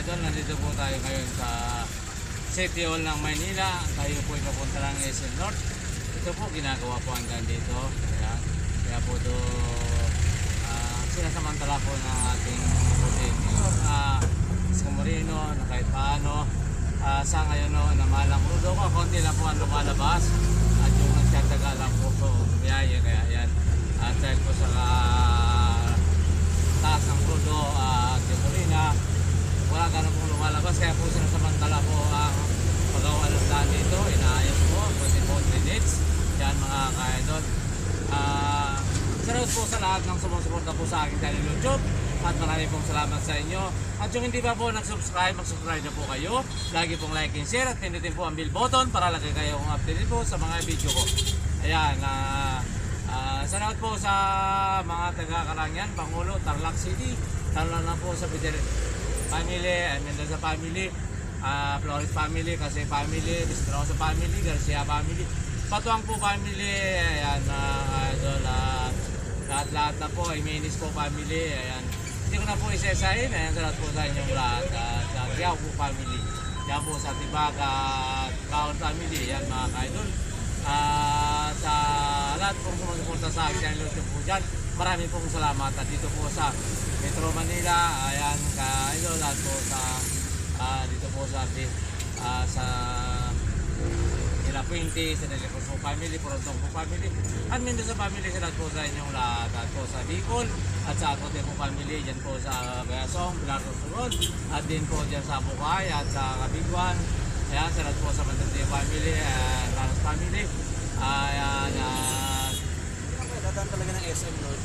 idol, nandito po tayo ngayon sa City Hall ng Maynila. Tayo po ipapunta lang SM North. Ito po ginagawa po hanggang dito. Kaya po ito sinasamantala po ng ating Isko Moreno na kahit paano sa ngayon na malang crudo ko, konti lang po ang lumalabas at yung nagtataga lang po po biyaya. Kaya yan, at dahil po sa taas ng crudo at gasolina, wala ka na pong lumalabas. Kaya po sinasamantala po ang paggawa ng daan dito. Inaayos po 24 minutes yan mga ka-idol. Salamat po sa lahat ng sumusuporta po sa akin channel YouTube at maraming pong salamat sa inyo. At yung hindi pa po nag-subscribe, mag-subscribe na po kayo. Lagi pong like and share at pindutin po ang bell button para lagi kayo kung updated po sa mga video ko. Ayan, salamat po sa mga taga-Karangyan, Pangulo, Tarlac City, lalo na po sa Fidel family, Mendoza family, Flores family, kasi family, Bistrosa family, Garcia family, Patuang po family, ayan, idol, lahat-lahat na po, Imenis po family, ayan. Hindi ko na po isa-isahin, ayan, salamat po sa inyong lahat, at Giao po family, yan po sa Tibaga, Kaon family, ayan mga ka-idol. Sa lahat pong sumusuporta sa akin channel YouTube po dyan, maraming pong salamat. At dito po sa Metro Manila, ayan ka-idol, at po sa dito po sa Nila Puente, sa Nilipos po family, Porotong po family, at Mendoza family, salamat po sa inyong lahat. At po sa Bicol, at sa Acote po family, dyan po sa Bayasong, Pilar Rosurod, at din po dyan sa Bukay, at sa Kabiguan. Ayan, salamat po sa Mandante family, Lanos family. Ayan, dadaan talaga ng SM North.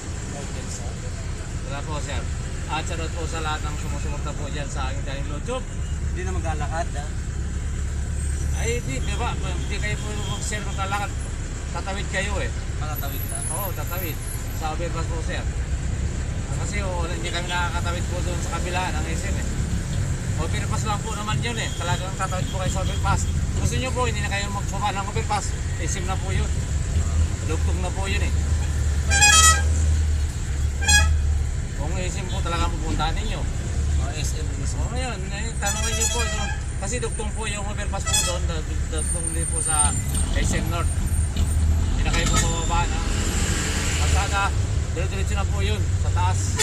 salamat po sir. At salamat po sa lahat ng sumusuporta po dyan sa aking channel YouTube. Hindi na maglalakad, ha? Ay, di ba? Hindi kayo po mag-share ng kalakad. Tatawid kayo eh. Makatawid na. Oo, tatawid. Sa overpass po sir. Kasi hindi kami nakakatawid po doon sa kabila ng SM eh. Overpass lang po naman yun eh. Talagang tatawid po kayo sa overpass. Gusto nyo po, hindi na kayo magbaba ng overpass. SM na po yun. Lugtong na po yun eh. Kung SM po talaga pupuntahan ninyo. SM mismo. O ngayon, tanongin nyo po. Kasi dugtong po yung overpass po doon. Dugtong din po sa SM North. Hindi na kayo po mababa ng pasada. Diretso na po yun sa taas.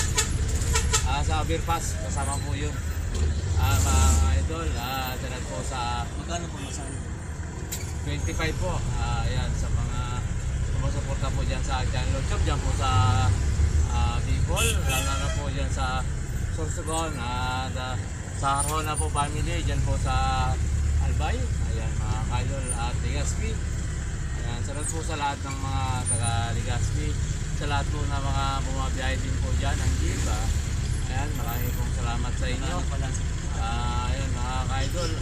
Sa overpass. Kasama po yun. Mga idol, dahil po sa Magkano po masan? 25 po. Ayan, sa mga sumusuporta po dyan sa channel YouTube, dyan po sa Bicol, lalo na po dyan sa Sorsogon, at sa Arjona po family, dyan po sa Albay. Ayan mga idol, at Legazpi. Ayan, salamat po sa lahat ng mga taga Legazpi, sa lahat po na mga bumabiyahe din po dyan, ang Giba. Ayan, maraming pong salamat sa inyo. Ayun mga ka-idol,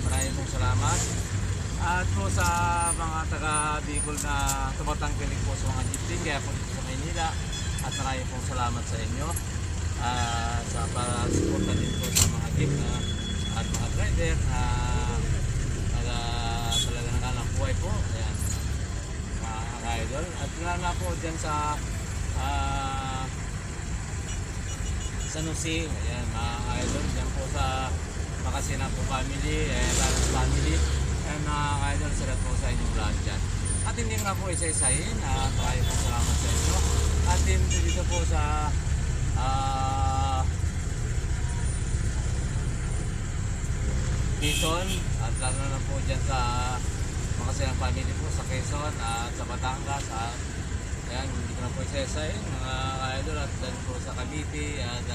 maraming pong salamat. At po sa mga taga Bicol na tumatangkilik po sa mga jeeping, kaya po dito sa Maynila, at maraming pong salamat sa inyo sa para-suporta din po sa mga jeep at mga driver na talaga nakalang buhay po. Ayan mga ka-idol, at lalo na po dyan sa San Jose, ayan mga idol, dyan po sa Makasina po family, Lanos family, ayan mga idol, salamat po sa inyong lahat dyan. At hindi nga po isa-isahin, maraming po salamat sa inyo. At dito po sa Quezon, at lalo na po dyan sa Makasina family po sa Quezon at sa Batangas, ayan, hindi ko na po isa-isahin mga idol, at dyan po sa Cavite, at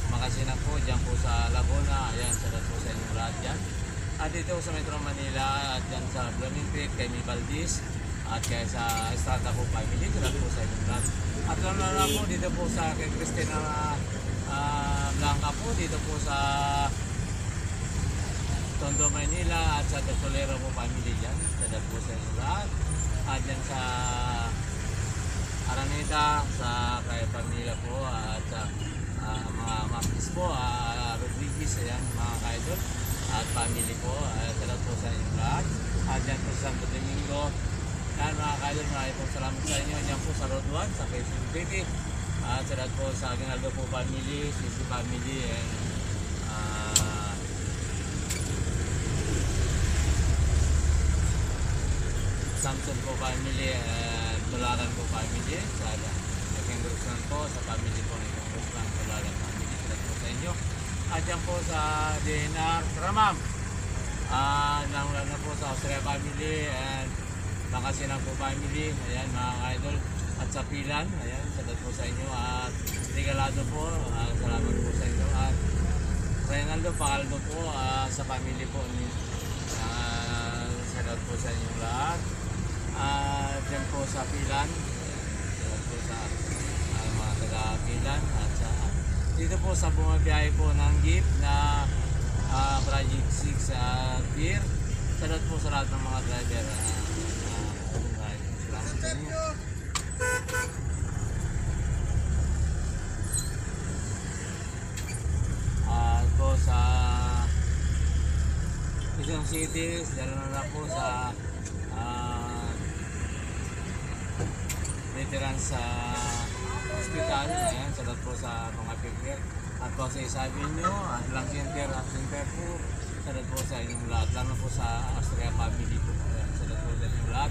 Makasina po, dyan po sa Laguna, ayan, salamat po sa inyong lahat dyan. At dito sa Metro Manila, at dyan sa Blooming Creek, kay Mi Valdez, at kaya sa Estrada po family, salamat po sa inyong lahat. At lalo na po dito po sa kay Cristina Blanca po, dito po sa Tondo, Manila, at sa Doctolero po family dyan, salamat po sa inyong lahat. At dyan sa Araneta, sa kay pamilya po, at sa mga Marquez po, Rodriguez, ayan mga ka-idol, at family po, salamat po sa inyong lahat. At dyan po sa Santo Domingo, yan mga ka-idol, maraming po salamat sa inyo. Dyan po sa Road 1, sa Quezon City, at salamat po sa Aguinaldo po family, Sisi family, and Samson po family at Tularan po family. Sa Congressman po, sa family po ni Congressman Tularan family. Salamat po sa inyo. At yan po sa DNR Ramam. Lalo na po sa Austria family and Pangasinan po family. Ayan mga idol. At sa Pilan, ayan, salamat po sa inyo. At Regalado po, salamat po sa inyo. At Reynaldo Pacaldo po sa family po ni salamat po sa inyo lahat. At dyan po sa Pilan, salamat po sa mga taga Pilan. At sa, dito po sa bumabiyahe po ng jeep na Project 6 Beer. Salamat po sa lahat ng mga driver. Salamat sa inyo. At po sa Quezon City, dala na po sa veterans sa hospital. Ayan, salamat po sa mga picture. At po sa isabi nyo, at lang center po, salamat po sa inyong lahat. Lalo po sa Austria family po. Ayan, salamat po sa inyong lahat.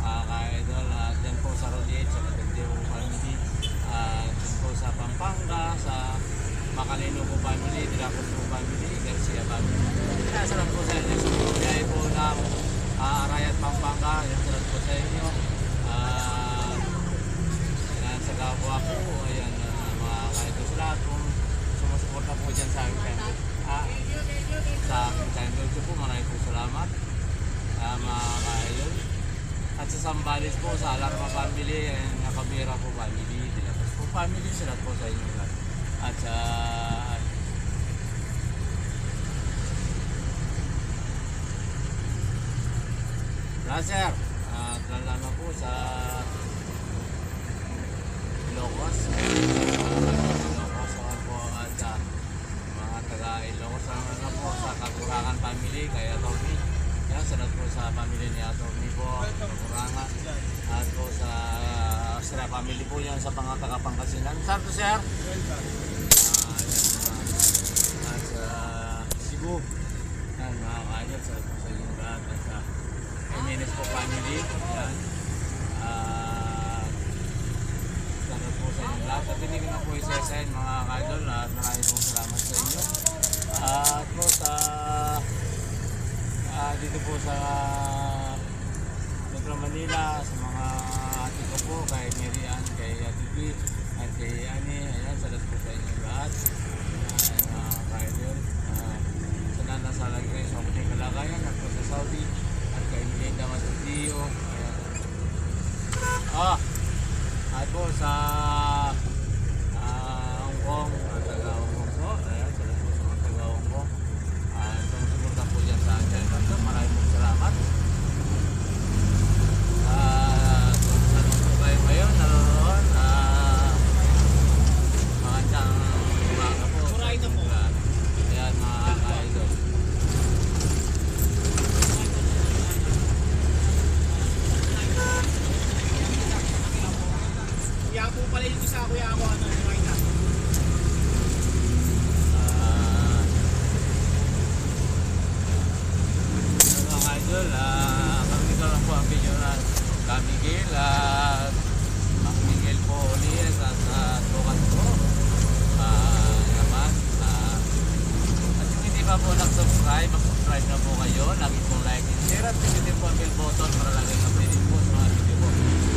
Ka-idol, at dyan po sa Rodiet, sa Matagdiyo family. Dyan po sa Pampanga, sa Macalino po family, Dilacos po family, Garcia family. Kaya salamat po sa inyo. Kaya po ng Arayat Pampanga, yan salamat po sa inyo. Yan sa Gabua po, ayan mga ka-idol sa lahat kung sumusuporta po dyan sa aking channel. Sa aking channel po, maraming po salamat mga ka-idol. At sa Sambales po, sa Alarma family, Nakabira po family, Dilacos po family, salamat po sa inyo lahat. At sa Laser, at lalama po sa Ilocos. Ilocos po at sa mga taga Ilocos na po sa Katurangan family, kaya Tommy. Yan, salamat po sa family ni Tommy po, Katurangan. At po sa Austria family po yan sa mga taga Pangasinan. Santo sir? At sa Cebu. Yan, mga kainat, salamat po sa inyong lahat. At sa Jimenez po family. Yan. Salamat po sa inyong lahat. At hindi ko na po isa-isahin mga kaidol. At maraming pong salamat sa inyo. At po sa dito po sa Metro Manila, sa mga ate ko po, kay Mary Ann, kay Ate B, at kay Ani. Ayan, salamat po sa inyong lahat. Mga kaidol. Sa nasa lagay sa Abuting Kalagayan, at po sa Saudi. At kay Melinda Matutio. At po sa Hong Kong, taga Hong Kong po. Ayan, salamat po sa mga taga Hong Kong. Sumusuporta po dyan sa akin. Maraming po salamat. Saan po kayo ngayon? Naroon. Magandang umaga po. Ayan mga ka-idol. Kaya po pala yung isa kuya ako ano right now. Mga idol, kami ko lang po ang video na Kamigil at Mang Miguel po ulit at Tukan po naman at kung hindi pa po nag-subscribe, mag-subscribe na po kayo, lagi pong like and share at pindutin po ang bell button para lagi updated po sa mga video po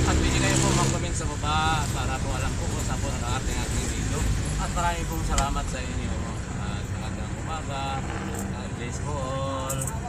at pwede kayo po mag-comment sa baba para po alam po kung saan po nakakarating ating video at maraming pong salamat sa inyo at magandang umaga, God bless po all.